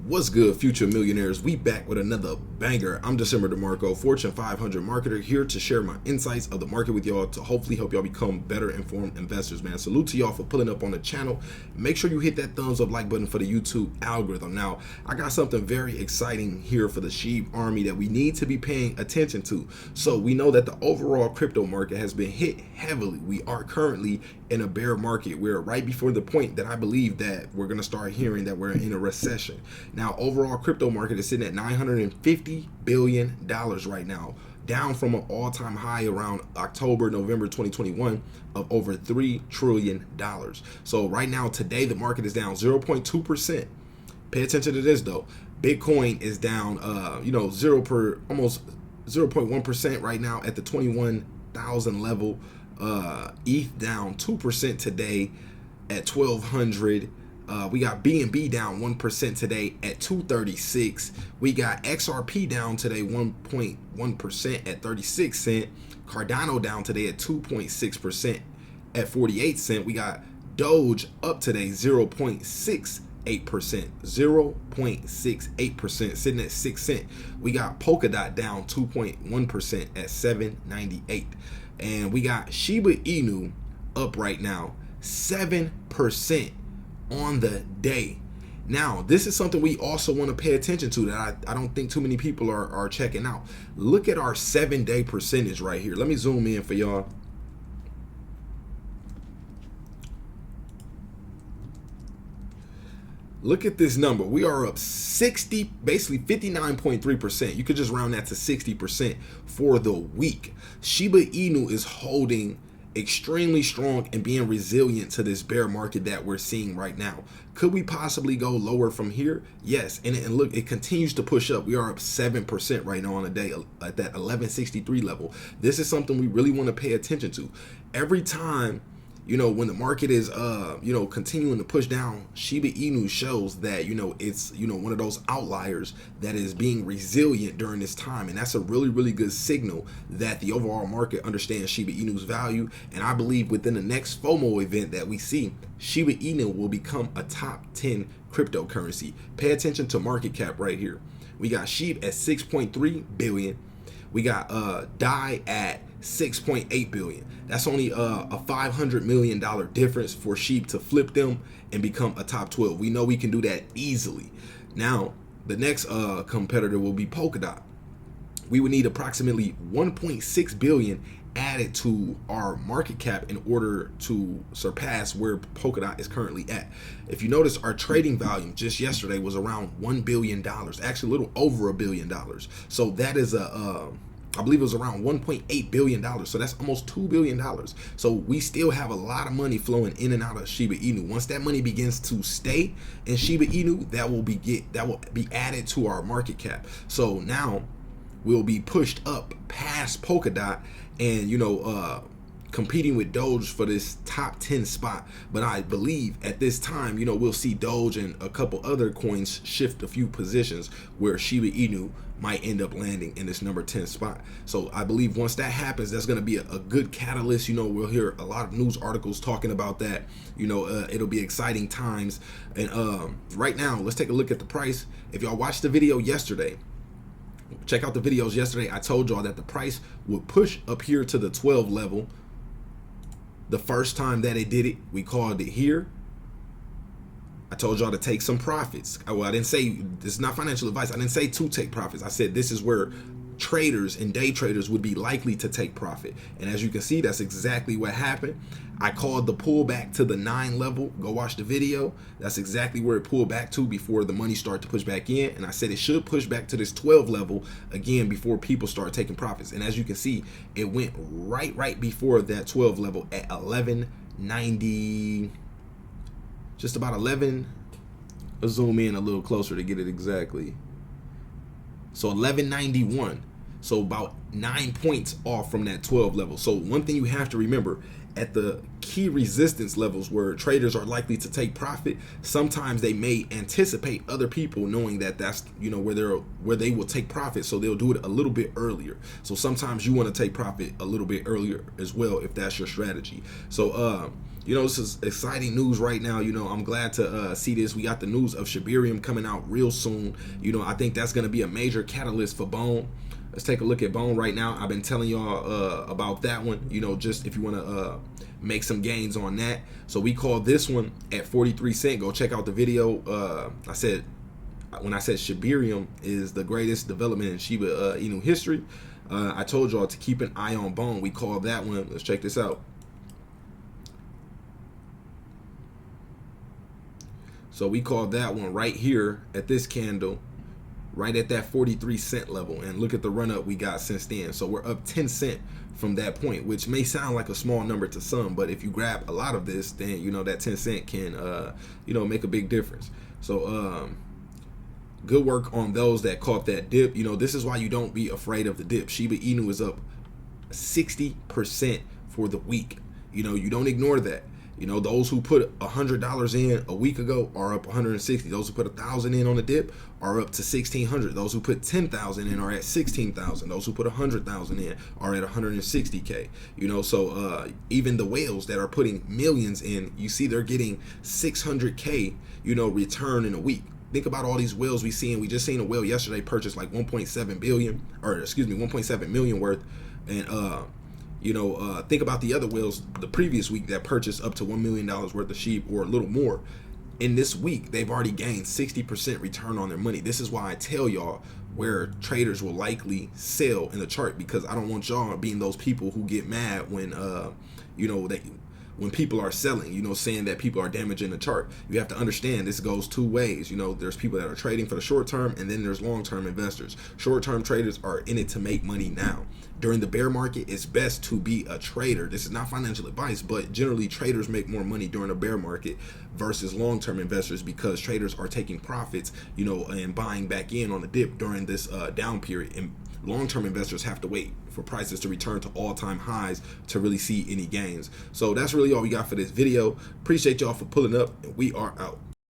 What's good, future millionaires? We back with another banger. I'm DecemberDeMarco, Fortune 500 marketer, here to share my insights of the market with y'all to hopefully help y'all become better informed investors, man. Salute to y'all for pulling up on the channel. Make sure you hit that thumbs up like button for the YouTube algorithm. Now, I got something very exciting here for the SHIB army that we need to be paying attention to. So we know that the overall crypto market has been hit heavily. We are currently in a bear market. We're right before the point that I believe that we're going to start hearing that we're in a recession. Now, overall crypto market is sitting at $950 billion right now, down from an all-time high around October, November 2021 of over $3 trillion. So right now, today, the market is down 0.2%. Pay attention to this though. Bitcoin is down, almost 0.1% right now at the 21,000 level. ETH down 2% today at 1,200. We got BNB down 1% today at 236. We got XRP down today 1.1% at 36 cents. Cardano down today at 2.6% at 48 cents. We got Doge up today 0.68%. 0.68%, sitting at 6 cents. We got Polkadot down 2.1% at 7.98. And we got Shiba Inu up right now 7% on the day. Now, this is something we also want to pay attention to that I don't think too many people are checking out. Look at our 7-day percentage right here. Let me zoom in for y'all. Look at this number. We are up 60, basically 59.3%. You could just round that to 60% for the week. Shiba Inu is holding extremely strong and being resilient to this bear market that we're seeing right now. Could we possibly go lower from here? Yes. And look, it continues to push up. We are up 7% right now on a day at that 1163 level. This is something we really want to pay attention to. Every time, when the market is, continuing to push down, Shiba Inu shows that, it's, one of those outliers that is being resilient during this time. And that's a really, really good signal that the overall market understands Shiba Inu's value. And I believe within the next FOMO event that we see, Shiba Inu will become a top 10 cryptocurrency. Pay attention to market cap right here. We got SHIB at 6.3 billion. We got DAI at 6.8 billion. That's only a $500 million difference for SHIB to flip them and become a top 12. We know we can do that easily. Now, the next competitor will be Polkadot. We would need approximately 1.6 billion added to our market cap in order to surpass where Polkadot is currently at. If you notice, our trading volume just yesterday was around $1 billion, actually a little over $1 billion. So that is I believe it was around $1.8 billion. So that's almost $2 billion. So we still have a lot of money flowing in and out of Shiba Inu. Once that money begins to stay in Shiba Inu, that will be added to our market cap. So now we'll be pushed up past Polkadot and, competing with Doge for this top 10 spot. But I believe at this time, we'll see Doge and a couple other coins shift a few positions where Shiba Inu might end up landing in this number 10 spot. So I believe once that happens, that's going to be a good catalyst. We'll hear a lot of news articles talking about that. It'll be exciting times. And right now, let's take a look at the price. If y'all watched the video yesterday, check out the videos yesterday. I told y'all that the price would push up here to the 12 level. The first time that it did it, we called it here. I told y'all to take some profits. Well, I didn't say, this is not financial advice. I didn't say to take profits. I said this is where traders and day traders would be likely to take profit. And as you can see, that's exactly what happened. I called the pullback to the 9 level. Go watch the video. That's exactly where it pulled back to before the money started to push back in. And I said it should push back to this 12 level again before people start taking profits. And as you can see, it went right before that 12 level at 1190, just about 11. Let's zoom in a little closer to get it exactly. So 1191. So about 9 points off from that 12 level. So one thing you have to remember, at the key resistance levels where traders are likely to take profit, sometimes they may anticipate other people knowing that that's where they will take profit, so they'll do it a little bit earlier. So sometimes you want to take profit a little bit earlier as well if that's your strategy. So You know, this is exciting news right now. You know, I'm glad to see this. We got the news of Shibarium coming out real soon. You know, I think that's going to be a major catalyst for Bone. Let's take a look at Bone right now. I've been telling y'all about that one, you know, just if you want to make some gains on that. So we call this one at 43 cents. Go check out the video. When I said Shibarium is the greatest development in Shiba Inu history, I told y'all to keep an eye on Bone. We call that one. Let's check this out. So we call that one right here at this candle, right at that 43 cent level. And look at the run up we got since then. So we're up 10 cents from that point, which may sound like a small number to some, but if you grab a lot of this, then you know that 10 cent can you know, make a big difference. So good work on those that caught that dip. You know, this is why you don't be afraid of the dip. Shiba Inu is up 60% for the week. You know, you don't ignore that. You know, those who put $100 in a week ago are up 160. Those who put 1,000 in on the dip are up to 1,600. Those who put 10,000 in are at 16,000. Those who put 100,000 in are at 160K. You know, so even the whales that are putting millions in, you see they're getting 600K, you know, return in a week. Think about all these whales we seen. We just seen a whale yesterday purchase like 1.7 billion, or excuse me, 1.7 million worth, and you know, think about the other whales the previous week that purchased up to $1 million worth of sheep or a little more. In this week, they've already gained 60% return on their money. This is why I tell y'all where traders will likely sell in the chart, because I don't want y'all being those people who get mad when, you know, when people are selling, you know, saying that people are damaging the chart. You have to understand this goes two ways. You know, there's people that are trading for the short term, and then there's long-term investors. Short-term traders are in it to make money now. During the bear market, it's best to be a trader. This is not financial advice, but generally traders make more money during a bear market versus long-term investors, because traders are taking profits, you know, and buying back in on the dip during this down period. And long-term investors have to wait for prices to return to all-time highs to really see any gains. So that's really all we got for this video. Appreciate y'all for pulling up, and we are out.